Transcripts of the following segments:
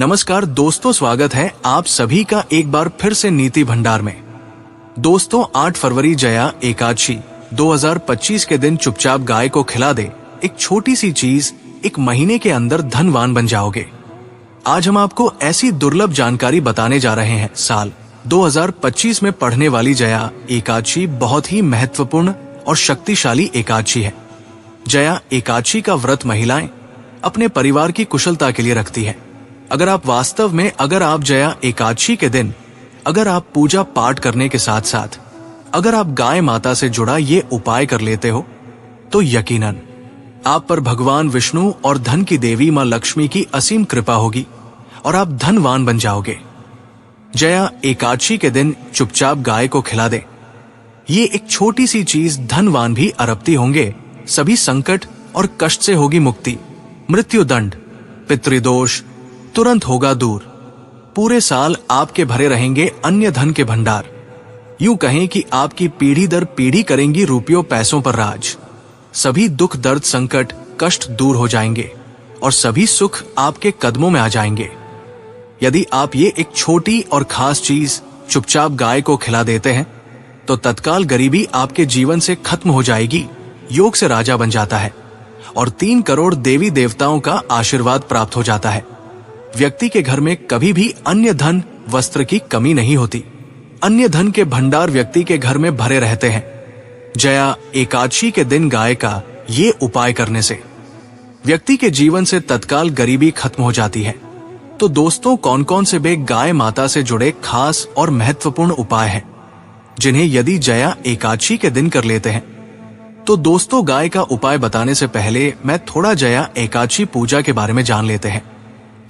नमस्कार दोस्तों, स्वागत है आप सभी का एक बार फिर से नीति भंडार में। दोस्तों, 8 फरवरी जया एकादशी 2025 के दिन चुपचाप गाय को खिला दे एक छोटी सी चीज, एक महीने के अंदर धनवान बन जाओगे। आज हम आपको ऐसी दुर्लभ जानकारी बताने जा रहे हैं। साल 2025 में पढ़ने वाली जया एकादशी बहुत ही महत्वपूर्ण और शक्तिशाली एकादशी है। जया एकादशी का व्रत महिलाएं अपने परिवार की कुशलता के लिए रखती है। अगर आप जया एकादशी के दिन अगर आप पूजा पाठ करने के साथ साथ अगर आप गाय माता से जुड़ा ये उपाय कर लेते हो तो यकीनन आप पर भगवान विष्णु और धन की देवी मां लक्ष्मी की असीम कृपा होगी और आप धनवान बन जाओगे। जया एकादशी के दिन चुपचाप गाय को खिला दे। ये एक छोटी सी चीज धनवान भी अरबती होंगे। सभी संकट और कष्ट से होगी मुक्ति। मृत्युदंड, पितृदोष तुरंत होगा दूर। पूरे साल आपके भरे रहेंगे अन्य धन के भंडार। यूं कहें कि आपकी पीढ़ी दर पीढ़ी करेंगी रुपयों पैसों पर राज। सभी दुख दर्द संकट कष्ट दूर हो जाएंगे और सभी सुख आपके कदमों में आ जाएंगे। यदि आप ये एक छोटी और खास चीज चुपचाप गाय को खिला देते हैं तो तत्काल गरीबी आपके जीवन से खत्म हो जाएगी। योग से राजा बन जाता है और 3 करोड़ देवी देवताओं का आशीर्वाद प्राप्त हो जाता है। व्यक्ति के घर में कभी भी अन्य धन वस्त्र की कमी नहीं होती। अन्य धन के भंडार व्यक्ति के घर में भरे रहते हैं। जया एकादशी के दिन गाय का ये उपाय करने से व्यक्ति के जीवन से तत्काल गरीबी खत्म हो जाती है। तो दोस्तों, कौन कौन से वे गाय माता से जुड़े खास और महत्वपूर्ण उपाय हैं जिन्हें यदि जया एकादशी के दिन कर लेते हैं? तो दोस्तों, गाय का उपाय बताने से पहले मैं थोड़ा जया एकादशी पूजा के बारे में जान लेते हैं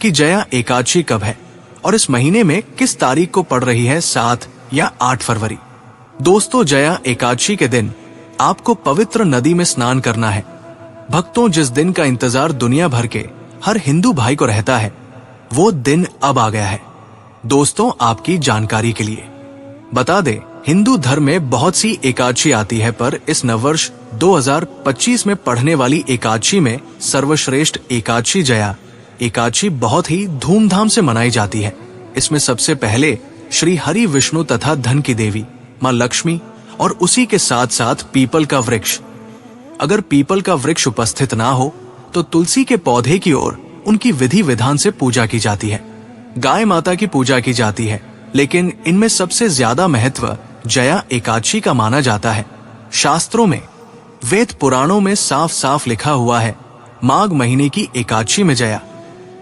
कि जया एकादशी कब है और इस महीने में किस तारीख को पड़ रही है, 7 या 8 फरवरी। दोस्तों, जया एकादशी के दिन आपको पवित्र नदी में स्नान करना है। भक्तों, जिस दिन का इंतजार दुनिया भर के हर हिंदू भाई को रहता है वो दिन अब आ गया है। दोस्तों, आपकी जानकारी के लिए बता दें, हिंदू धर्म में बहुत सी एकादशी आती है, पर इस नववर्ष 2025 में पढ़ने वाली एकादशी में सर्वश्रेष्ठ एकादशी जया एकादशी बहुत ही धूमधाम से मनाई जाती है। इसमें सबसे पहले श्री हरि विष्णु तथा धन की देवी मां लक्ष्मी और उसी के साथ साथ पीपल का वृक्ष। अगर पीपल का वृक्ष उपस्थित ना हो तो तुलसी के पौधे की ओर उनकी विधि विधान से पूजा की जाती है। गाय माता की पूजा की जाती है, लेकिन इनमें सबसे ज्यादा महत्व जया एकादशी का माना जाता है। शास्त्रों में, वेद पुराणों में साफ साफ लिखा हुआ है, माघ महीने की एकादशी में जया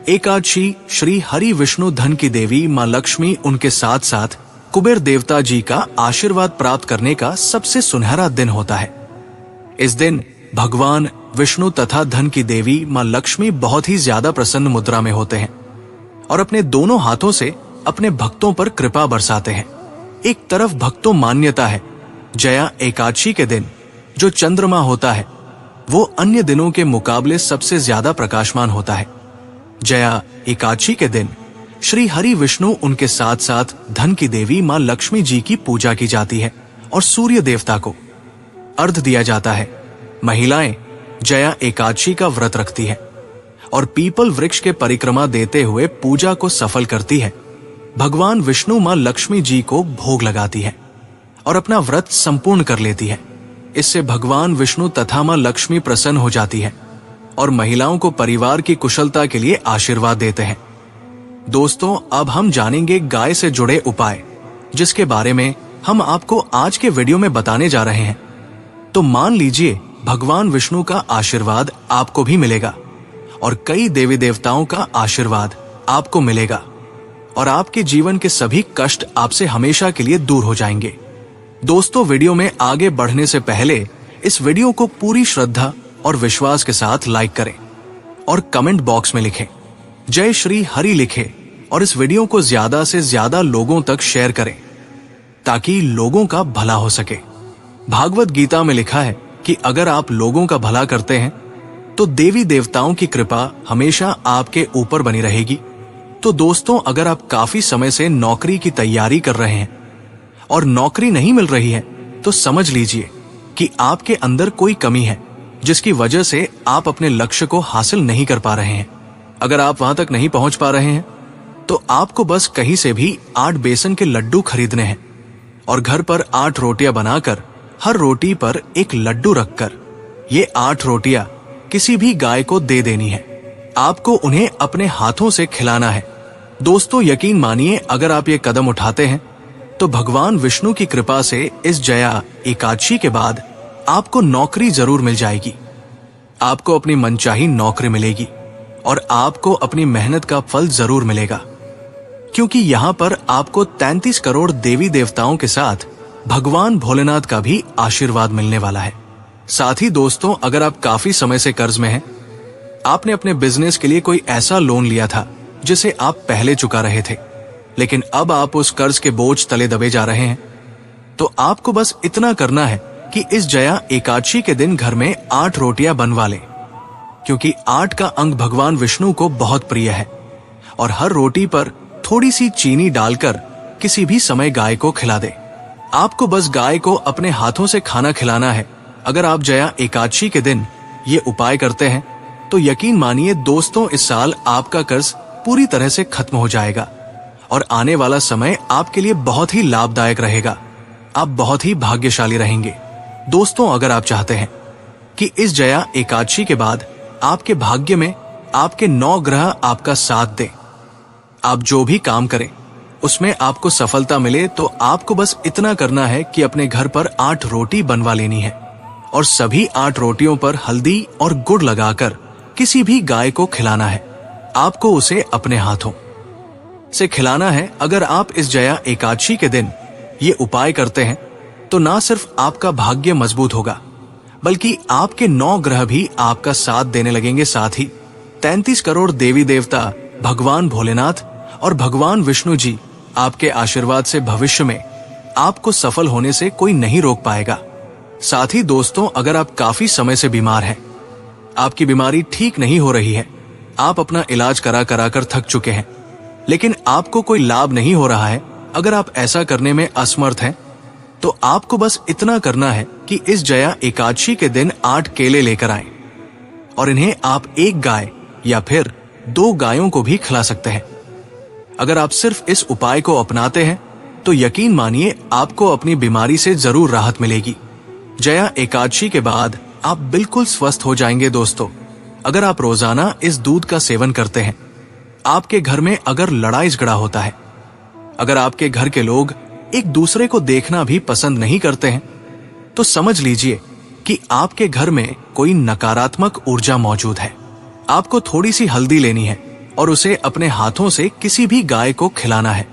एकादशी श्री हरि विष्णु धन की देवी मां लक्ष्मी उनके साथ साथ कुबेर देवता जी का आशीर्वाद प्राप्त करने का सबसे सुनहरा दिन होता है। इस दिन भगवान विष्णु तथा धन की देवी मां लक्ष्मी बहुत ही ज्यादा प्रसन्न मुद्रा में होते हैं और अपने दोनों हाथों से अपने भक्तों पर कृपा बरसाते हैं। एक तरफ भक्तों मान्यता है, जया एकादशी के दिन जो चंद्रमा होता है वो अन्य दिनों के मुकाबले सबसे ज्यादा प्रकाशमान होता है। जया एकादशी के दिन श्री हरि विष्णु उनके साथ साथ धन की देवी मां लक्ष्मी जी की पूजा की जाती है और सूर्य देवता को अर्घ्य दिया जाता है। महिलाएं जया एकादशी का व्रत रखती है और पीपल वृक्ष के परिक्रमा देते हुए पूजा को सफल करती है। भगवान विष्णु मां लक्ष्मी जी को भोग लगाती है और अपना व्रत संपूर्ण कर लेती है। इससे भगवान विष्णु तथा मां लक्ष्मी प्रसन्न हो जाती है और महिलाओं को परिवार की कुशलता के लिए आशीर्वाद देते हैं। दोस्तों, अब हम जानेंगे गाय से जुड़े उपाय, जिसके बारे में हम आपको आज के वीडियो में बताने जा रहे हैं। तो मान लीजिए, भगवान विष्णु का आशीर्वाद आपको भी मिलेगा और कई देवी देवताओं का आशीर्वाद आपको मिलेगा और आपके जीवन के सभी कष्ट आपसे हमेशा के लिए दूर हो जाएंगे। दोस्तों, वीडियो में आगे बढ़ने से पहले इस वीडियो को पूरी श्रद्धा और विश्वास के साथ लाइक करें और कमेंट बॉक्स में लिखें जय श्री हरि लिखें और इस वीडियो को ज्यादा से ज्यादा लोगों तक शेयर करें ताकि लोगों का भला हो सके। भागवत गीता में लिखा है कि अगर आप लोगों का भला करते हैं तो देवी देवताओं की कृपा हमेशा आपके ऊपर बनी रहेगी। तो दोस्तों, अगर आप काफी समय से नौकरी की तैयारी कर रहे हैं और नौकरी नहीं मिल रही है तो समझ लीजिए कि आपके अंदर कोई कमी है जिसकी वजह से आप अपने लक्ष्य को हासिल नहीं कर पा रहे हैं। अगर आप वहां तक नहीं पहुंच पा रहे हैं तो आपको बस कहीं से भी 8 बेसन के लड्डू खरीदने हैं और घर पर 8 रोटियां बनाकर हर रोटी पर एक लड्डू रखकर ये 8 रोटियां किसी भी गाय को दे देनी है। आपको उन्हें अपने हाथों से खिलाना है। दोस्तों, यकीन मानिए, अगर आप ये कदम उठाते हैं तो भगवान विष्णु की कृपा से इस जया एकादशी के बाद आपको नौकरी जरूर मिल जाएगी। आपको अपनी मनचाही नौकरी मिलेगी और आपको अपनी मेहनत का फल जरूर मिलेगा, क्योंकि यहाँ पर आपको 33 करोड़ देवी देवताओं के साथ भगवान भोलेनाथ का भी आशीर्वाद मिलने वाला है। साथ ही दोस्तों, अगर आप काफी समय से कर्ज में हैं, आपने अपने बिजनेस के लिए कोई ऐसा लोन लिया था जिसे आप पहले चुका रहे थे, लेकिन अब आप उस कर्ज के बोझ तले दबे जा रहे हैं, तो आपको बस इतना करना है कि इस जया एकादशी के दिन घर में 8 रोटियां बनवा लें, क्योंकि 8 का अंक भगवान विष्णु को बहुत प्रिय है। और हर रोटी पर थोड़ी सी चीनी डालकर किसी भी समय गाय को खिला दे। आपको बस गाय को अपने हाथों से खाना खिलाना है। अगर आप जया एकादशी के दिन ये उपाय करते हैं तो यकीन मानिए दोस्तों, इस साल आपका कर्ज पूरी तरह से खत्म हो जाएगा और आने वाला समय आपके लिए बहुत ही लाभदायक रहेगा। आप बहुत ही भाग्यशाली रहेंगे। दोस्तों, अगर आप चाहते हैं कि इस जया एकादशी के बाद आपके भाग्य में आपके 9 ग्रह आपका साथ दें, आप जो भी काम करें उसमें आपको सफलता मिले, तो आपको बस इतना करना है कि अपने घर पर 8 रोटी बनवा लेनी है और सभी 8 रोटियों पर हल्दी और गुड़ लगाकर किसी भी गाय को खिलाना है। आपको उसे अपने हाथों से खिलाना है। अगर आप इस जया एकादशी के दिन ये उपाय करते हैं तो ना सिर्फ आपका भाग्य मजबूत होगा, बल्कि आपके 9 ग्रह भी आपका साथ देने लगेंगे। साथ ही 33 करोड़ देवी देवता, भगवान भोलेनाथ और भगवान विष्णु जी आपके आशीर्वाद से भविष्य में आपको सफल होने से कोई नहीं रोक पाएगा। साथ ही दोस्तों, अगर आप काफी समय से बीमार हैं, आपकी बीमारी ठीक नहीं हो रही है, आप अपना इलाज करा कर थक चुके हैं, लेकिन आपको कोई लाभ नहीं हो रहा है, अगर आप ऐसा करने में असमर्थ हैं, तो आपको बस इतना करना है कि इस जया एकादशी के दिन 8 केले लेकर आएं और इन्हें आप 1 गाय या फिर 2 गायों को भी खिला सकते हैं। अगर आप सिर्फ इस उपाय को अपनाते हैं तो यकीन मानिए आपको अपनी बीमारी से जरूर राहत मिलेगी। जया एकादशी के बाद आप बिल्कुल स्वस्थ हो जाएंगे। दोस्तों, अगर आप रोजाना इस दूध का सेवन करते हैं, आपके घर में अगर लड़ाई झगड़ा होता है, अगर आपके घर के लोग एक दूसरे को देखना भी पसंद नहीं करते हैं, तो समझ लीजिए कि आपके घर में कोई नकारात्मक ऊर्जा मौजूद है। आपको थोड़ी सी हल्दी लेनी है और उसे अपने हाथों से किसी भी गाय को खिलाना है।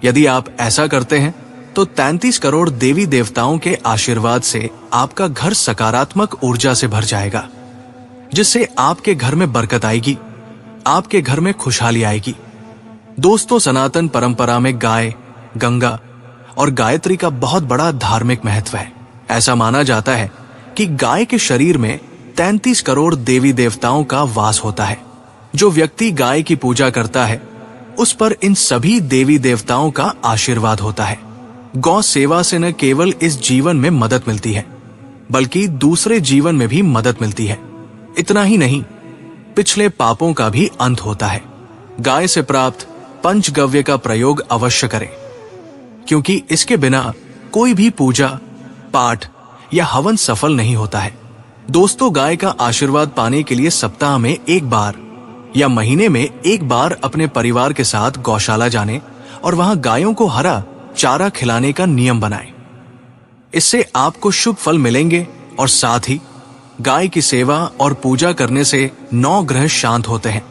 यदि आप ऐसा करते हैं तो 33 करोड़ देवी देवताओं के आशीर्वाद से आपका घर सकारात्मक ऊर्जा से भर जाएगा, जिससे आपके घर में बरकत आएगी, आपके घर में खुशहाली आएगी। दोस्तों, सनातन परंपरा में गाय, गंगा और गायत्री का बहुत बड़ा धार्मिक महत्व है। ऐसा माना जाता है कि गाय के शरीर में 33 करोड़ देवी देवताओं का वास होता है। जो व्यक्ति गाय की पूजा करता है उस पर इन सभी देवी देवताओं का आशीर्वाद होता है। गौ सेवा से न केवल इस जीवन में मदद मिलती है, बल्कि दूसरे जीवन में भी मदद मिलती है। इतना ही नहीं, पिछले पापों का भी अंत होता है। गाय से प्राप्त पंचगव्य का प्रयोग अवश्य करें, क्योंकि इसके बिना कोई भी पूजा, पाठ या हवन सफल नहीं होता है। दोस्तों, गाय का आशीर्वाद पाने के लिए सप्ताह में 1 बार या महीने में 1 बार अपने परिवार के साथ गौशाला जाने और वहां गायों को हरा चारा खिलाने का नियम बनाएं। इससे आपको शुभ फल मिलेंगे और साथ ही गाय की सेवा और पूजा करने से 9 ग्रह शांत होते हैं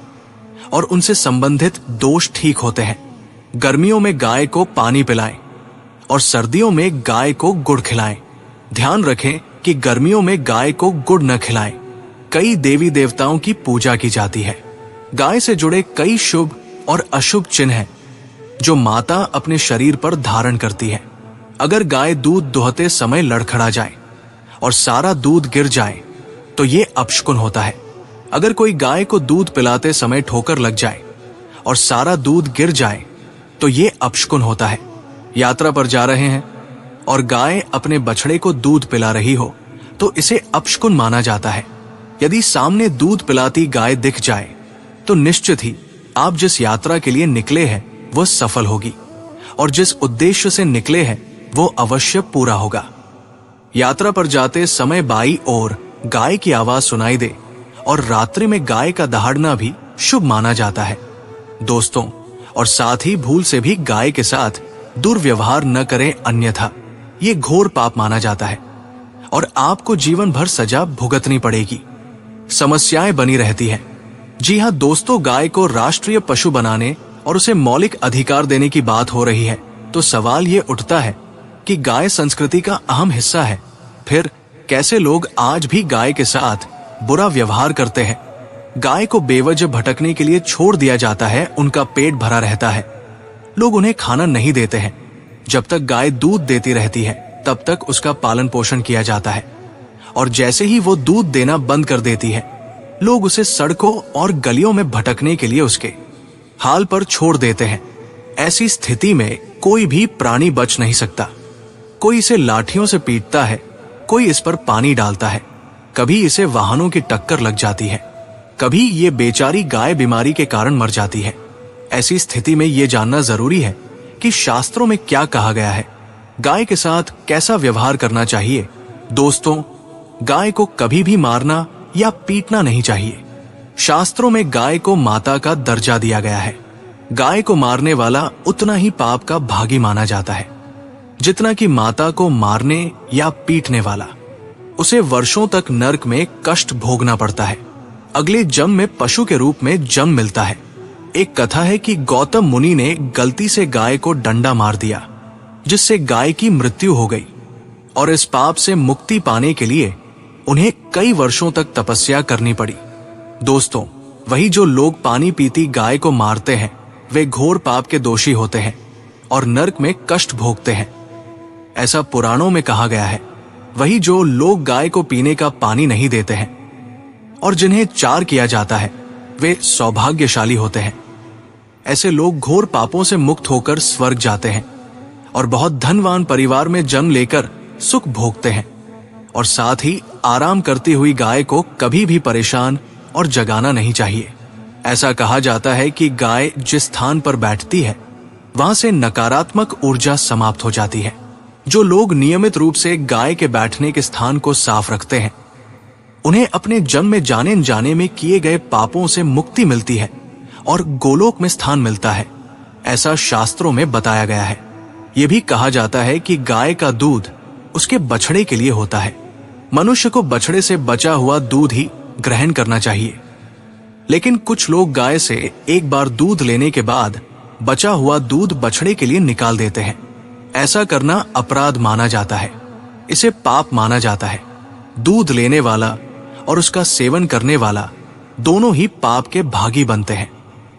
और उनसे संबंधित दोष ठीक होते हैं। गर्मियों में गाय को पानी पिलाएं और सर्दियों में गाय को गुड़ खिलाएं। ध्यान रखें कि गर्मियों में गाय को गुड़ न खिलाएं। कई देवी देवताओं की पूजा की जाती है। गाय से जुड़े कई शुभ और अशुभ चिन्ह हैं जो माता अपने शरीर पर धारण करती है। अगर गाय दूध दुहते समय लड़खड़ा जाए और सारा दूध गिर जाए तो ये अपशकुन होता है। अगर कोई गाय को दूध पिलाते समय ठोकर लग जाए और सारा दूध गिर जाए तो ये अपशकुन होता है। यात्रा पर जा रहे हैं और गाय अपने बछड़े को दूध पिला रही हो तो इसे अपशकुन माना जाता है। यदि सामने दूध पिलाती गाय दिख जाए तो निश्चित ही आप जिस यात्रा के लिए निकले हैं वो सफल होगी और जिस उद्देश्य से निकले हैं वो अवश्य पूरा होगा। यात्रा पर जाते समय बाईं ओर गाय की आवाज सुनाई दे और रात्रि में गाय का दहाड़ना भी शुभ माना जाता है। दोस्तों, और साथ ही भूल से भी गाय के साथ दुर्व्यवहार न करें, अन्यथा ये घोर पाप माना जाता है और आपको जीवन भर सजा भुगतनी पड़ेगी। समस्याएं बनी रहती हैं। जी हाँ दोस्तों, गाय को राष्ट्रीय पशु बनाने और उसे मौलिक अधिकार देने की बात हो रही है तो सवाल ये उठता है कि गाय संस्कृति का अहम हिस्सा है, फिर कैसे लोग आज भी गाय के साथ बुरा व्यवहार करते हैं। गाय को बेवजह भटकने के लिए छोड़ दिया जाता है, उनका पेट भरा रहता है, लोग उन्हें खाना नहीं देते हैं। जब तक गाय दूध देती रहती है तब तक उसका पालन पोषण किया जाता है और जैसे ही वो दूध देना बंद कर देती है लोग उसे सड़कों और गलियों में भटकने के लिए उसके हाल पर छोड़ देते हैं। ऐसी स्थिति में कोई भी प्राणी बच नहीं सकता। कोई इसे लाठियों से पीटता है, कोई इस पर पानी डालता है, कभी इसे वाहनों की टक्कर लग जाती है, कभी ये बेचारी गाय बीमारी के कारण मर जाती है। ऐसी स्थिति में ये जानना जरूरी है कि शास्त्रों में क्या कहा गया है, गाय के साथ कैसा व्यवहार करना चाहिए। दोस्तों, गाय को कभी भी मारना या पीटना नहीं चाहिए। शास्त्रों में गाय को माता का दर्जा दिया गया है। गाय को मारने वाला उतना ही पाप का भागी माना जाता है जितना कि माता को मारने या पीटने वाला। उसे वर्षों तक नरक में कष्ट भोगना पड़ता है। अगले जन्म में पशु के रूप में जन्म मिलता है। एक कथा है कि गौतम मुनि ने गलती से गाय को डंडा मार दिया जिससे गाय की मृत्यु हो गई और इस पाप से मुक्ति पाने के लिए उन्हें कई वर्षों तक तपस्या करनी पड़ी। दोस्तों, वही जो लोग पानी पीती गाय को मारते हैं वे घोर पाप के दोषी होते हैं और नरक में कष्ट भोगते हैं, ऐसा पुराणों में कहा गया है। वही जो लोग गाय को पीने का पानी नहीं देते हैं और जिन्हें चार किया जाता है वे सौभाग्यशाली होते हैं। ऐसे लोग घोर पापों से मुक्त होकर स्वर्ग जाते हैं और बहुत धनवान परिवार में जन्म लेकर सुख भोगते हैं। और साथ ही आराम करती हुई गाय को कभी भी परेशान और जगाना नहीं चाहिए। ऐसा कहा जाता है कि गाय जिस स्थान पर बैठती है वहां से नकारात्मक ऊर्जा समाप्त हो जाती है। जो लोग नियमित रूप से गाय के बैठने के स्थान को साफ रखते हैं उन्हें अपने जन्म में जाने अनजाने में किए गए पापों से मुक्ति मिलती है और गोलोक में स्थान मिलता है, ऐसा शास्त्रों में बताया गया है। यह भी कहा जाता है कि गाय का दूध उसके बछड़े के लिए होता है। मनुष्य को बछड़े से बचा हुआ दूध ही ग्रहण करना चाहिए, लेकिन कुछ लोग गाय से एक बार दूध लेने के बाद बचा हुआ दूध बछड़े के लिए निकाल देते हैं। ऐसा करना अपराध माना जाता है, इसे पाप माना जाता है। दूध लेने वाला और उसका सेवन करने वाला दोनों ही पाप के भागी बनते हैं।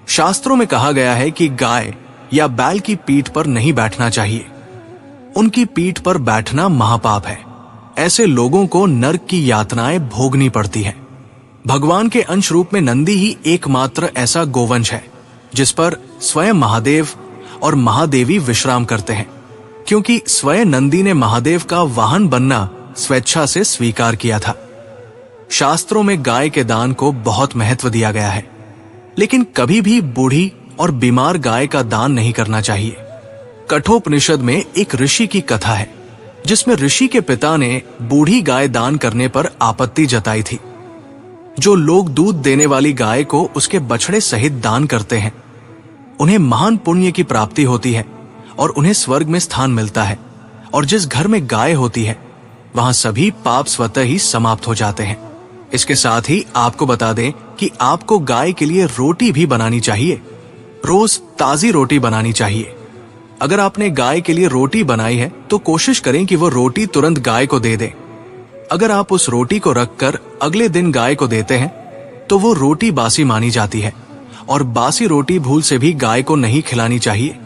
शास्त्रों में कहा गया है कि गाय या बैल की पीठ पर नहीं बैठना चाहिए। उनकी पीठ पर बैठना महापाप है। ऐसे लोगों को नरक की यातनाएं भोगनी पड़ती हैं। भगवान के अंश रूप में नंदी ही एकमात्र ऐसा गोवंश है जिस पर स्वयं महादेव और महादेवी विश्राम करते हैं, क्योंकि स्वयं नंदी ने महादेव का वाहन बनना स्वेच्छा से स्वीकार किया था। शास्त्रों में गाय के दान को बहुत महत्व दिया गया है, लेकिन कभी भी बूढ़ी और बीमार गाय का दान नहीं करना चाहिए। कठोपनिषद में एक ऋषि की कथा है जिसमें ऋषि के पिता ने बूढ़ी गाय दान करने पर आपत्ति जताई थी। जो लोग दूध देने वाली गाय को उसके बछड़े सहित दान करते हैं उन्हें महान पुण्य की प्राप्ति होती है और उन्हें स्वर्ग में स्थान मिलता है, और जिस घर में गाय होती है वहां सभी पाप स्वतः ही समाप्त हो जाते हैं। इसके साथ ही आपको बता दें कि आपको गाय के लिए रोटी भी बनानी चाहिए। रोज ताजी रोटी बनानी चाहिए। अगर आपने गाय के लिए रोटी बनाई है तो कोशिश करें कि वो रोटी तुरंत गाय को दे दें। अगर आप उस रोटी को रखकर अगले दिन गाय को देते हैं तो वो रोटी बासी मानी जाती है और बासी रोटी भूल से भी गाय को नहीं खिलानी चाहिए।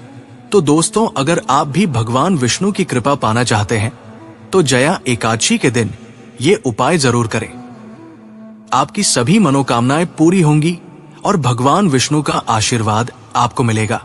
तो दोस्तों, अगर आप भी भगवान विष्णु की कृपा पाना चाहते हैं तो जया एकादशी के दिन ये उपाय जरूर करें। आपकी सभी मनोकामनाएं पूरी होंगी और भगवान विष्णु का आशीर्वाद आपको मिलेगा।